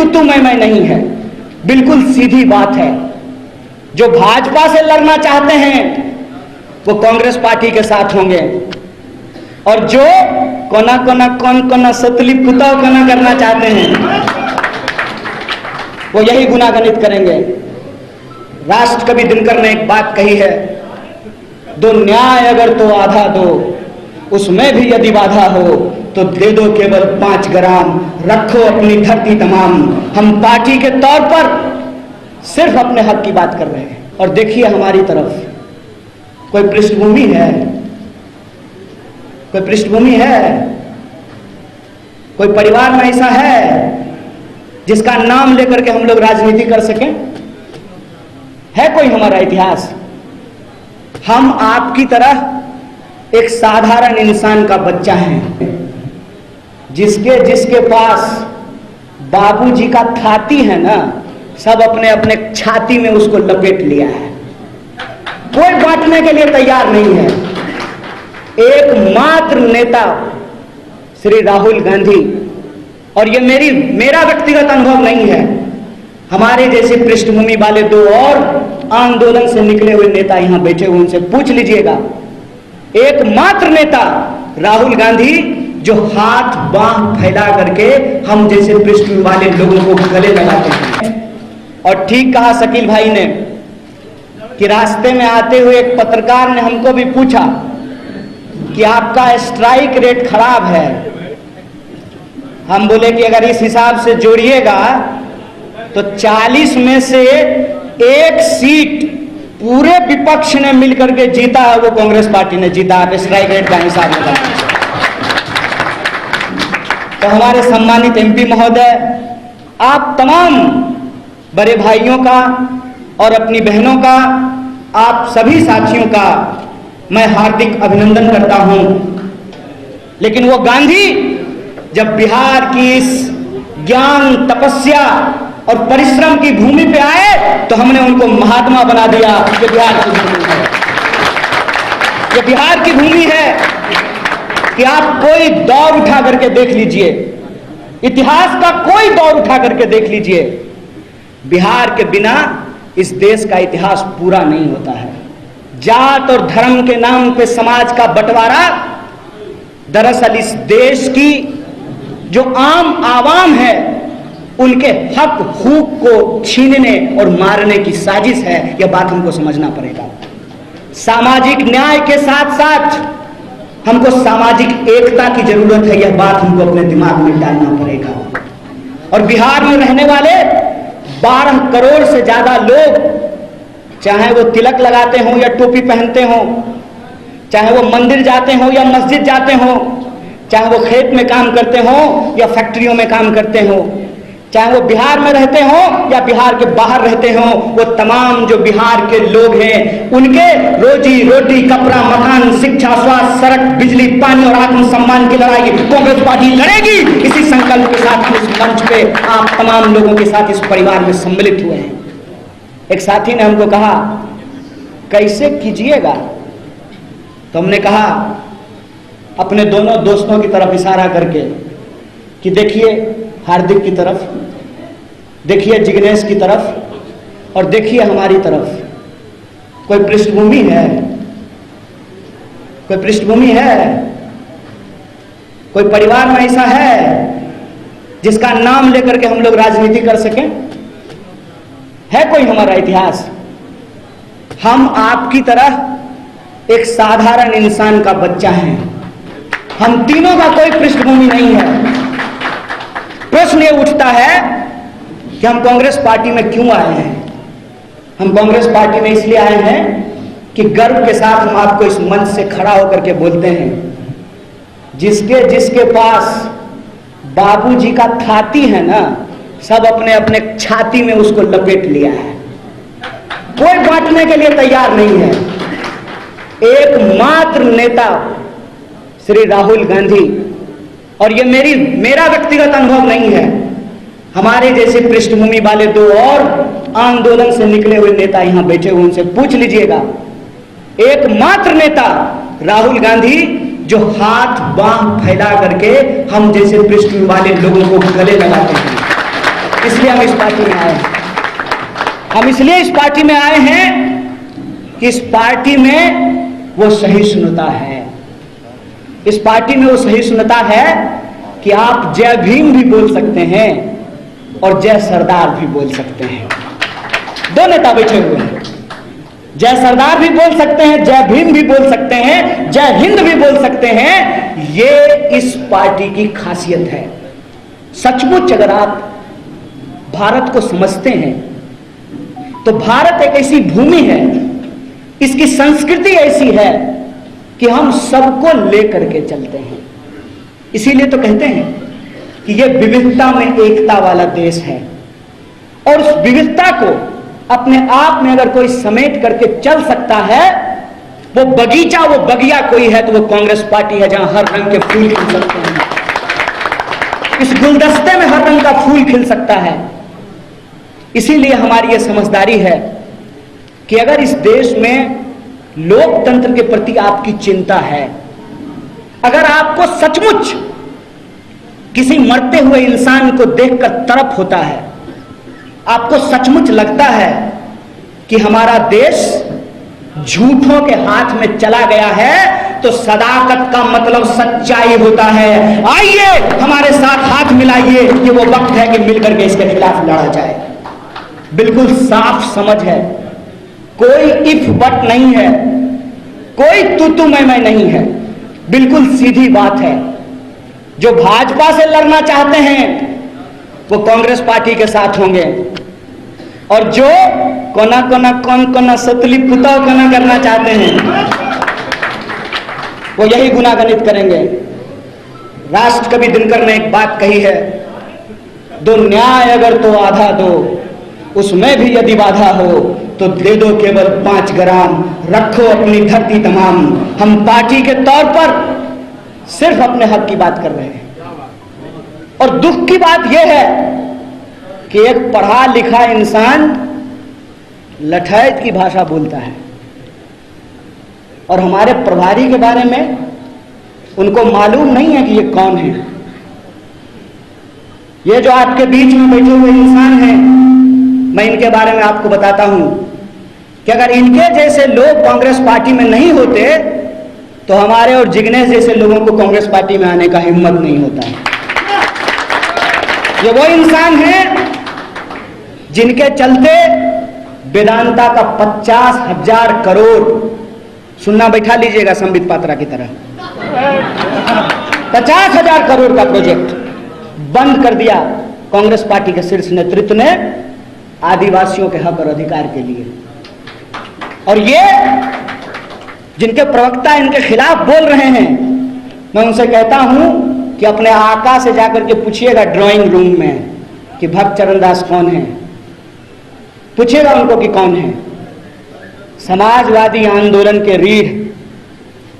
तू मैं नहीं है, बिल्कुल सीधी बात है। जो भाजपा से लड़ना चाहते हैं वो कांग्रेस पार्टी के साथ होंगे, और जो कौन सतली पुताव कोना करना चाहते हैं वो यही गुनागणित करेंगे। राष्ट्र कवि दिनकर ने एक बात कही है, दो न्याय अगर तो आधा दो, उसमें भी यदि बाधा हो तो दे दो केवल 5 ग्राम, रखो अपनी धरती तमाम। हम पार्टी के तौर पर सिर्फ अपने हक की बात कर रहे हैं। और देखिए हमारी तरफ कोई पृष्ठभूमि है, कोई पृष्ठभूमि है, कोई परिवार में ऐसा है जिसका नाम लेकर के हम लोग राजनीति कर सकें? है कोई हमारा इतिहास? हम आपकी तरह एक साधारण इंसान का बच्चा है, जिसके पास बाबूजी का छाती है ना, सब अपने अपने छाती में उसको लपेट लिया है, कोई बांटने के लिए तैयार नहीं है। एकमात्र नेता श्री राहुल गांधी, और ये मेरा व्यक्तिगत अनुभव नहीं है, हमारे जैसे पृष्ठभूमि वाले 2 और आंदोलन से निकले हुए नेता यहां बैठे हुए, उनसे पूछ लीजिएगा। एकमात्र नेता राहुल गांधी जो हाथ बांह फैला करके हम जैसे पृष्ठभूमि वाले लोगों को गले लगाते हैं। और ठीक कहा शकील भाई ने कि रास्ते में आते हुए एक पत्रकार ने हमको भी पूछा कि आपका स्ट्राइक रेट खराब है। हम बोले कि अगर इस हिसाब से जोड़िएगा तो 40 में से 1 सीट पूरे विपक्ष ने मिलकर के जीता है, वो कांग्रेस पार्टी ने जीता है स्ट्राइक रेट का हिसाब लगा। तो हमारे सम्मानित एमपी महोदय, आप तमाम बड़े भाइयों का और अपनी बहनों का, आप सभी साथियों का मैं हार्दिक अभिनंदन करता हूं। लेकिन वो गांधी जब बिहार की इस ज्ञान, तपस्या और परिश्रम की भूमि पे आए तो हमने उनको महात्मा बना दिया। ये बिहार की भूमि है, ये बिहार की भूमि है कि आप कोई दौर उठा करके देख लीजिए, इतिहास का कोई दौर उठा करके देख लीजिए, बिहार के बिना इस देश का इतिहास पूरा नहीं होता है। जात और धर्म के नाम पे समाज का बंटवारा दरअसल इस देश की जो आम आवाम है उनके हक हुकूक को छीनने और मारने की साजिश है। यह बात हमको समझना पड़ेगा। सामाजिक न्याय के साथ साथ हमको सामाजिक एकता की जरूरत है, यह बात हमको अपने दिमाग में डालना पड़ेगा। और बिहार में रहने वाले 12 करोड़ से ज्यादा लोग, चाहे वो तिलक लगाते हों या टोपी पहनते हों, चाहे वो मंदिर जाते हों या मस्जिद जाते हों, चाहे वो खेत में काम करते हों या फैक्ट्रियों में काम करते हों, चाहे वो बिहार में रहते हों या बिहार के बाहर रहते हों, वो तमाम जो बिहार के लोग हैं उनके रोजी रोटी, कपड़ा, मकान, शिक्षा, स्वास्थ्य, सड़क, बिजली, पानी और आत्मसम्मान की लड़ाई कांग्रेस पार्टी लड़ेगी। इसी संकल्प के साथ इस मंच पे आप तमाम लोगों के साथ इस परिवार में सम्मिलित हुए हैं। एक साथी ने हमको कहा कैसे कीजिएगा, तो हमने कहा अपने दोनों दोस्तों की तरफ इशारा करके कि देखिए हार्दिक की तरफ, देखिए जिग्नेश की तरफ और देखिए हमारी तरफ। कोई पृष्ठभूमि है, कोई पृष्ठभूमि है, कोई परिवार में ऐसा है जिसका नाम लेकर के हम लोग राजनीति कर सकें? है कोई हमारा इतिहास? हम आपकी तरह एक साधारण इंसान का बच्चा है, हम तीनों का कोई पृष्ठभूमि नहीं है। प्रश्न ये उठता है कि हम कांग्रेस पार्टी में क्यों आए हैं? हम कांग्रेस पार्टी में इसलिए आए हैं कि गर्व के साथ हम आपको इस मंच से खड़ा होकर के बोलते हैं, जिसके पास बाबूजी का छाती है ना, सब अपने अपने छाती में उसको लपेट लिया है, कोई बांटने के लिए तैयार नहीं है। एकमात्र नेता श्री राहुल गांधी, और ये मेरा व्यक्तिगत अनुभव नहीं है, हमारे जैसे पृष्ठभूमि वाले 2 और आंदोलन से निकले हुए नेता यहां बैठे हुए, उनसे पूछ लीजिएगा। एकमात्र नेता राहुल गांधी जो हाथ बांह फैला करके हम जैसे पृष्ठभूमि वाले लोगों को गले लगाते हैं, इसलिए हम इस पार्टी में आए हैं। हम इसलिए इस पार्टी में आए हैं कि इस पार्टी में वो सहिष्णुता है। इस पार्टी में वो सहिष्णुता है कि आप जय भीम भी बोल सकते हैं और जय सरदार भी बोल सकते हैं। दो नेता बैठे हुए हैं, जय सरदार भी बोल सकते हैं, जय भीम भी बोल सकते हैं, जय हिंद भी बोल सकते हैं। ये इस पार्टी की खासियत है। सचमुच अगर आप भारत को समझते हैं तो भारत एक ऐसी भूमि है, इसकी संस्कृति ऐसी है कि हम सबको लेकर के चलते हैं। इसीलिए तो कहते हैं कि ये विविधता में एकता वाला देश है। और उस विविधता को अपने आप में अगर कोई समेट करके चल सकता है, वो बगीचा, वो बगिया कोई है तो वो कांग्रेस पार्टी है, जहां हर रंग के फूल खिल सकते हैं। इस गुलदस्ते में हर रंग का फूल खिल सकता है। इसीलिए हमारी यह समझदारी है कि अगर इस देश में लोकतंत्र के प्रति आपकी चिंता है, अगर आपको सचमुच किसी मरते हुए इंसान को देखकर तरफ होता है, आपको सचमुच लगता है कि हमारा देश झूठों के हाथ में चला गया है, तो सदाकत का मतलब सच्चाई होता है। आइए हमारे साथ हाथ मिलाइए, ये वो वक्त है कि मिलकर के इसके खिलाफ लड़ा जाए। बिल्कुल साफ समझ है, कोई इफ बट नहीं है, कोई तू मैं नहीं है, बिल्कुल सीधी बात है। जो भाजपा से लड़ना चाहते हैं वो कांग्रेस पार्टी के साथ होंगे, और जो कौन सतली पुताव कना करना चाहते हैं वो यही गुनागणित करेंगे। राष्ट्र कवि दिनकर ने एक बात कही है, दो न्याय अगर तो आधा दो, उसमें भी यदि बाधा हो तो दे दो केवल 5 ग्राम, रखो अपनी धरती तमाम। हम पार्टी के तौर पर सिर्फ अपने हक की बात कर रहे हैं। और दुख की बात यह है कि एक पढ़ा लिखा इंसान लठैत की भाषा बोलता है, और हमारे प्रभारी के बारे में उनको मालूम नहीं है कि ये कौन है। ये जो आपके बीच में बैठे हुए इंसान हैं, मैं इनके बारे में आपको बताता हूं कि अगर इनके जैसे लोग कांग्रेस पार्टी में नहीं होते तो हमारे और जिग्नेश जैसे लोगों को कांग्रेस पार्टी में आने का हिम्मत नहीं होता है। ये वो इंसान हैं जिनके चलते वेदांता का 50,000 करोड़, सुनना बैठा लीजिएगा संबित पात्रा की तरह, 50,000 करोड़ का प्रोजेक्ट बंद कर दिया कांग्रेस पार्टी के शीर्ष नेतृत्व ने आदिवासियों के हक और अधिकार के लिए। और ये जिनके प्रवक्ता इनके खिलाफ बोल रहे हैं, मैं उनसे कहता हूं कि अपने आका से जाकर के पूछिएगा ड्राइंग रूम में कि भक्त चरण दास कौन है, पूछिएगा उनको कि कौन है। समाजवादी आंदोलन के रीढ़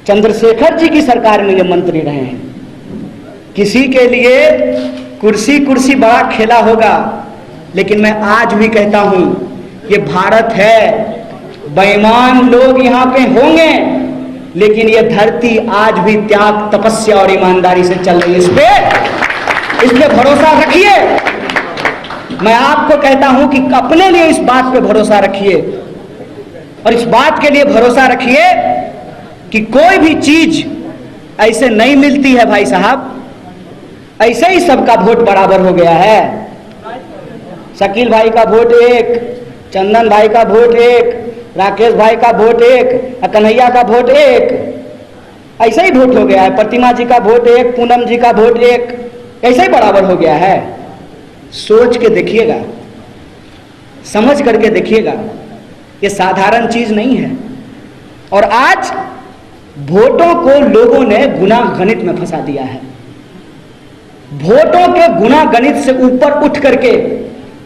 चंद्रशेखर जी की सरकार में ये मंत्री रहे हैं। किसी के लिए कुर्सी कुर्सी बड़ा खेला होगा, लेकिन मैं आज भी कहता हूं ये भारत है, बेईमान लोग यहां पे होंगे, लेकिन ये धरती आज भी त्याग, तपस्या और ईमानदारी से चल रही है। इस पे भरोसा रखिए। मैं आपको कहता हूं कि अपने लिए इस बात पे भरोसा रखिए, और इस बात के लिए भरोसा रखिए कि कोई भी चीज ऐसे नहीं मिलती है भाई साहब, ऐसे ही सबका वोट बराबर हो गया है। शकील भाई का वोट एक, चंदन भाई का वोट एक, राकेश भाई का वोट एक, कन्हैया का वोट एक, ऐसे ही वोट हो गया है। प्रतिमा जी का वोट एक, पूनम जी का वोट एक, ऐसे ही बराबर हो गया है। सोच के देखिएगा, समझ करके देखिएगा, ये साधारण चीज नहीं है। और आज वोटों को लोगों ने गुना गणित में फंसा दिया है। वोटों के गुना गणित से ऊपर उठ करके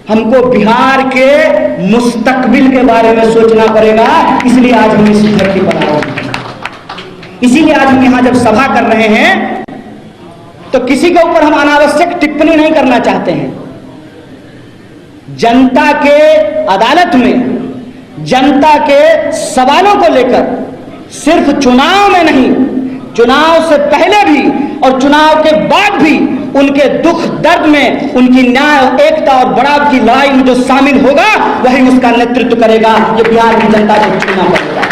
हमको बिहार के मुस्तकबिल के बारे में सोचना पड़ेगा। इसलिए आज हम इस धरती पर आए हैं। इसीलिए आज हम यहां जब सभा कर रहे हैं तो किसी के ऊपर हम अनावश्यक टिप्पणी नहीं करना चाहते हैं। जनता के अदालत में जनता के सवालों को लेकर सिर्फ चुनाव में नहीं, चुनाव से पहले भी और चुनाव के बाद भी उनके दुख दर्द में, उनकी न्याय एकता और बड़ाव की लड़ाई में जो शामिल होगा वही उसका नेतृत्व करेगा। ये बिहार की जनता को चुनना पड़ेगा।